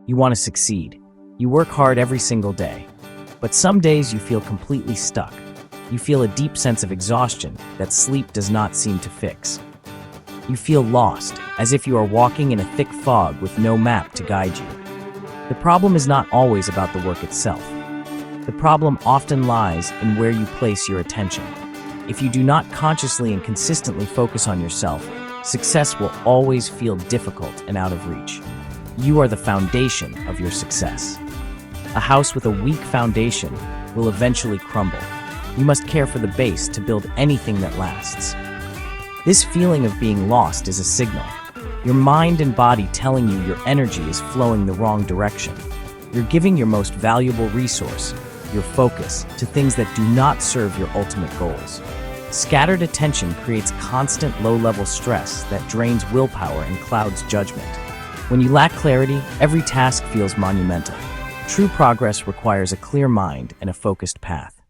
You want to succeed. You work hard every single day. But some days you feel completely stuck. You feel a deep sense of exhaustion that sleep does not seem to fix. You feel lost, as if you are walking in a thick fog with no map to guide you. The problem is not always about the work itself. The problem often lies in where you place your attention. If you do not consciously and consistently focus on yourself, success will always feel difficult and out of reach. You are the foundation of your success. A house with a weak foundation will eventually crumble. You must care for the base to build anything that lasts. This feeling of being lost is a signal. Your mind and body telling you your energy is flowing the wrong direction. You're giving your most valuable resource, your focus, to things that do not serve your ultimate goals. Scattered attention creates constant low-level stress that drains willpower and clouds judgment. When you lack clarity, every task feels monumental. True progress requires a clear mind and a focused path.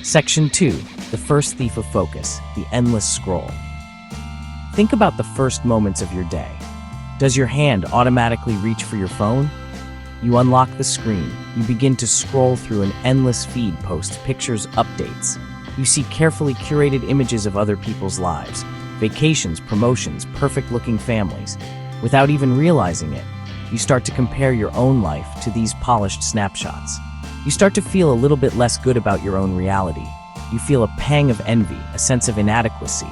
Section 2. The first thief of focus, the endless scroll. Think about the first moments of your day. Does your hand automatically reach for your phone? You unlock the screen. You begin to scroll through an endless feed, posts, pictures, updates. You see carefully curated images of other people's lives, vacations, promotions, perfect-looking families. Without even realizing it, you start to compare your own life to these polished snapshots. You start to feel a little bit less good about your own reality. You feel a pang of envy, a sense of inadequacy.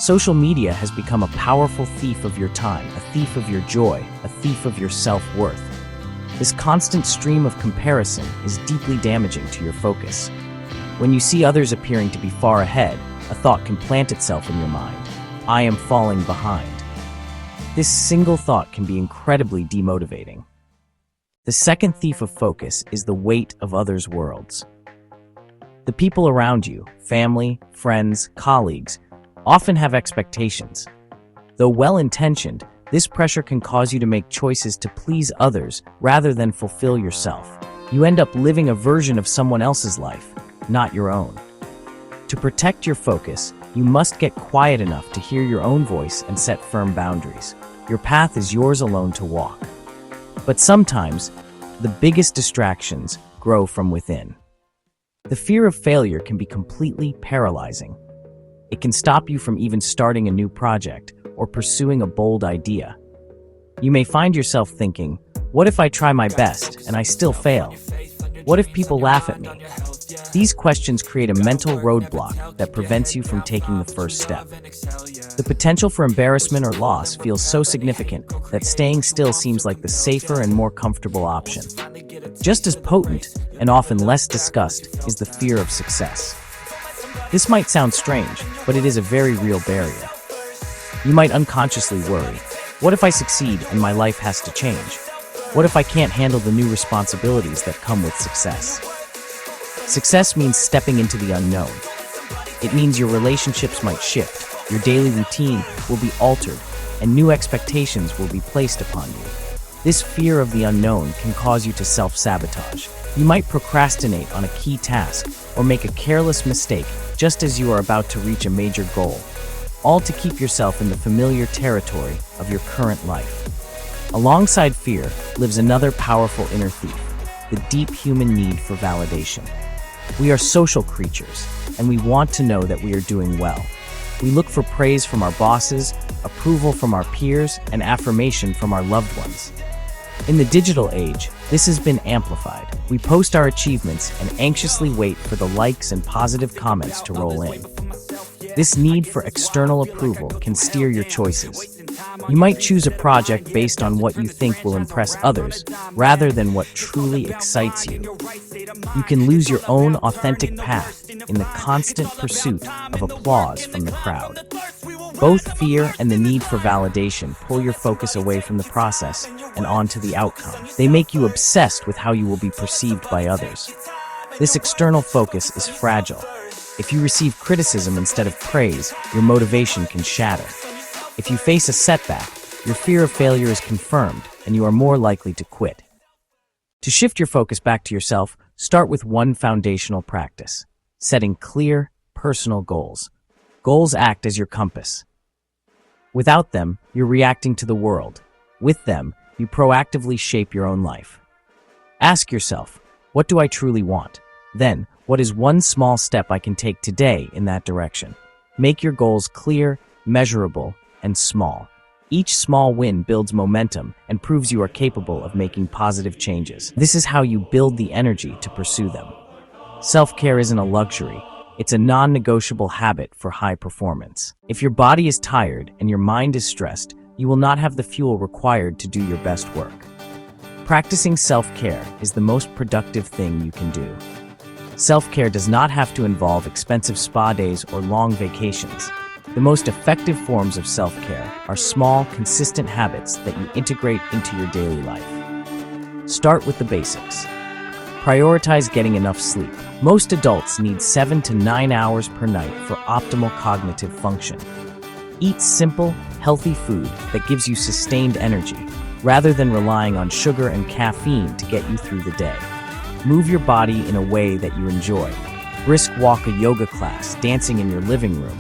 Social media has become a powerful thief of your time, a thief of your joy, a thief of your self-worth. This constant stream of comparison is deeply damaging to your focus. When you see others appearing to be far ahead, a thought can plant itself in your mind. I am falling behind. This single thought can be incredibly demotivating. The second thief of focus is the weight of others' worlds. The people around you, family, friends, colleagues, often have expectations. Though well-intentioned, this pressure can cause you to make choices to please others rather than fulfill yourself. You end up living a version of someone else's life, not your own. To protect your focus, you must get quiet enough to hear your own voice and set firm boundaries. Your path is yours alone to walk. But sometimes, the biggest distractions grow from within. The fear of failure can be completely paralyzing. It can stop you from even starting a new project or pursuing a bold idea. You may find yourself thinking, what if I try my best and I still fail? What if people laugh at me? These questions create a mental roadblock that prevents you from taking the first step. The potential for embarrassment or loss feels so significant that staying still seems like the safer and more comfortable option. Just as potent, and often less discussed, is the fear of success. This might sound strange, but it is a very real barrier. You might unconsciously worry, what if I succeed and my life has to change? What if I can't handle the new responsibilities that come with success? Success means stepping into the unknown. It means your relationships might shift, your daily routine will be altered, and new expectations will be placed upon you. This fear of the unknown can cause you to self-sabotage. You might procrastinate on a key task or make a careless mistake just as you are about to reach a major goal, all to keep yourself in the familiar territory of your current life. Alongside fear lives another powerful inner thief, the deep human need for validation. We are social creatures, and we want to know that we are doing well. We look for praise from our bosses, approval from our peers, and affirmation from our loved ones. In the digital age, this has been amplified. We post our achievements and anxiously wait for the likes and positive comments to roll in. This need for external approval can steer your choices. You might choose a project based on what you think will impress others, rather than what truly excites you. You can lose your own authentic path in the constant pursuit of applause from the crowd. Both fear and the need for validation pull your focus away from the process and onto the outcome. They make you obsessed with how you will be perceived by others. This external focus is fragile. If you receive criticism instead of praise, your motivation can shatter. If you face a setback, your fear of failure is confirmed and you are more likely to quit. To shift your focus back to yourself, start with one foundational practice: setting clear, personal goals. Goals act as your compass. Without them, you're reacting to the world. With them, you proactively shape your own life. Ask yourself, what do I truly want? Then, what is one small step I can take today in that direction? Make your goals clear, measurable, and small. Each small win builds momentum and proves you are capable of making positive changes. This is how you build the energy to pursue them. Self-care isn't a luxury. It's a non-negotiable habit for high performance. If your body is tired and your mind is stressed, you will not have the fuel required to do your best work. Practicing self-care is the most productive thing you can do. Self-care does not have to involve expensive spa days or long vacations. The most effective forms of self-care are small, consistent habits that you integrate into your daily life. Start with the basics. Prioritize getting enough sleep. Most adults need 7 to 9 hours per night for optimal cognitive function. Eat simple, healthy food that gives you sustained energy, rather than relying on sugar and caffeine to get you through the day. Move your body in a way that you enjoy. Brisk walk, a yoga class, dancing in your living room.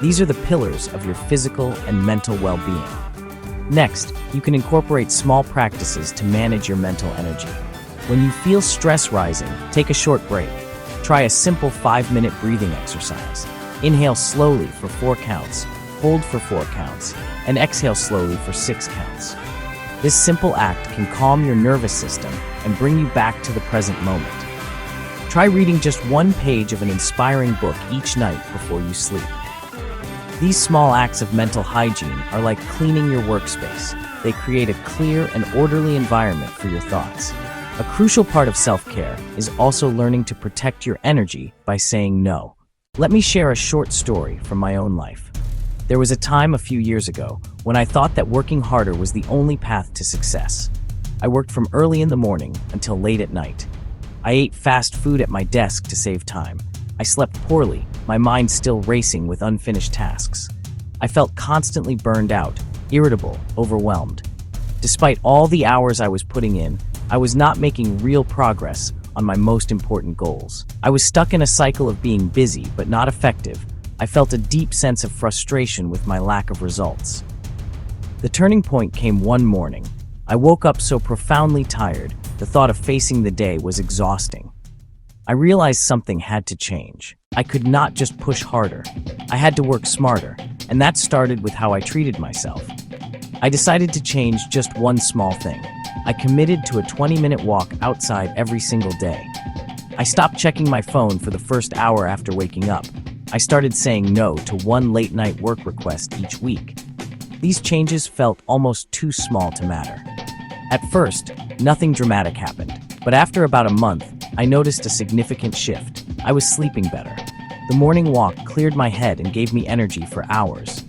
These are the pillars of your physical and mental well-being. Next, you can incorporate small practices to manage your mental energy. When you feel stress rising, take a short break. Try a simple 5-minute breathing exercise. Inhale slowly for 4 counts, hold for 4 counts, and exhale slowly for 6 counts. This simple act can calm your nervous system and bring you back to the present moment. Try reading just 1 page of an inspiring book each night before you sleep. These small acts of mental hygiene are like cleaning your workspace. They create a clear and orderly environment for your thoughts. A crucial part of self-care is also learning to protect your energy by saying no. Let me share a short story from my own life. There was a time a few years ago when I thought that working harder was the only path to success. I worked from early in the morning until late at night. I ate fast food at my desk to save time. I slept poorly, my mind still racing with unfinished tasks. I felt constantly burned out, irritable, overwhelmed. Despite all the hours I was putting in, I was not making real progress on my most important goals. I was stuck in a cycle of being busy but not effective. I felt a deep sense of frustration with my lack of results. The turning point came one morning. I woke up so profoundly tired, the thought of facing the day was exhausting. I realized something had to change. I could not just push harder. I had to work smarter, and that started with how I treated myself. I decided to change just one small thing. I committed to a 20-minute walk outside every single day. I stopped checking my phone for the first hour after waking up. I started saying no to 1 late-night work request each week. These changes felt almost too small to matter. At first, nothing dramatic happened, but after about a month, I noticed a significant shift. I was sleeping better. The morning walk cleared my head and gave me energy for hours.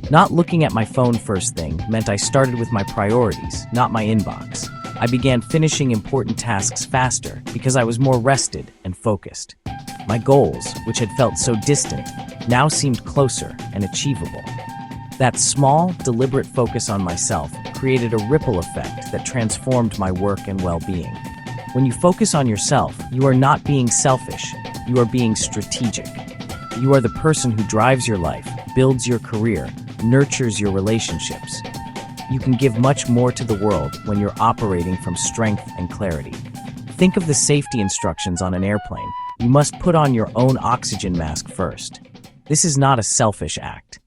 Not looking at my phone first thing meant I started with my priorities, not my inbox. I began finishing important tasks faster because I was more rested and focused. My goals, which had felt so distant, now seemed closer and achievable. That small, deliberate focus on myself created a ripple effect that transformed my work and well-being. When you focus on yourself, you are not being selfish, you are being strategic. You are the person who drives your life, builds your career, nurtures your relationships. You can give much more to the world when you're operating from strength and clarity. Think of the safety instructions on an airplane. You must put on your own oxygen mask first. This is not a selfish act.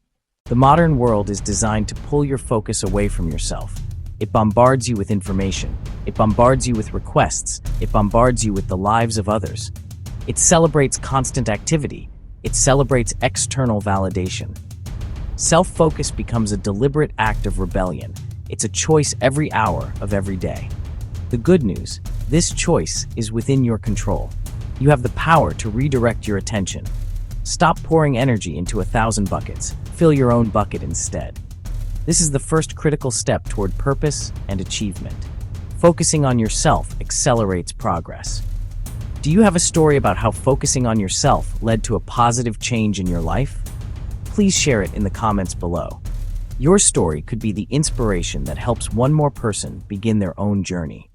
The modern world is designed to pull your focus away from yourself. It bombards you with information. It bombards you with requests. It bombards you with the lives of others. It celebrates constant activity. It celebrates external validation. Self-focus becomes a deliberate act of rebellion. It's a choice every hour of every day. The good news, this choice is within your control. You have the power to redirect your attention. Stop pouring energy into 1,000 buckets. Fill your own bucket instead. This is the first critical step toward purpose and achievement. Focusing on yourself accelerates progress. Do you have a story about how focusing on yourself led to a positive change in your life? Please share it in the comments below. Your story could be the inspiration that helps one more person begin their own journey.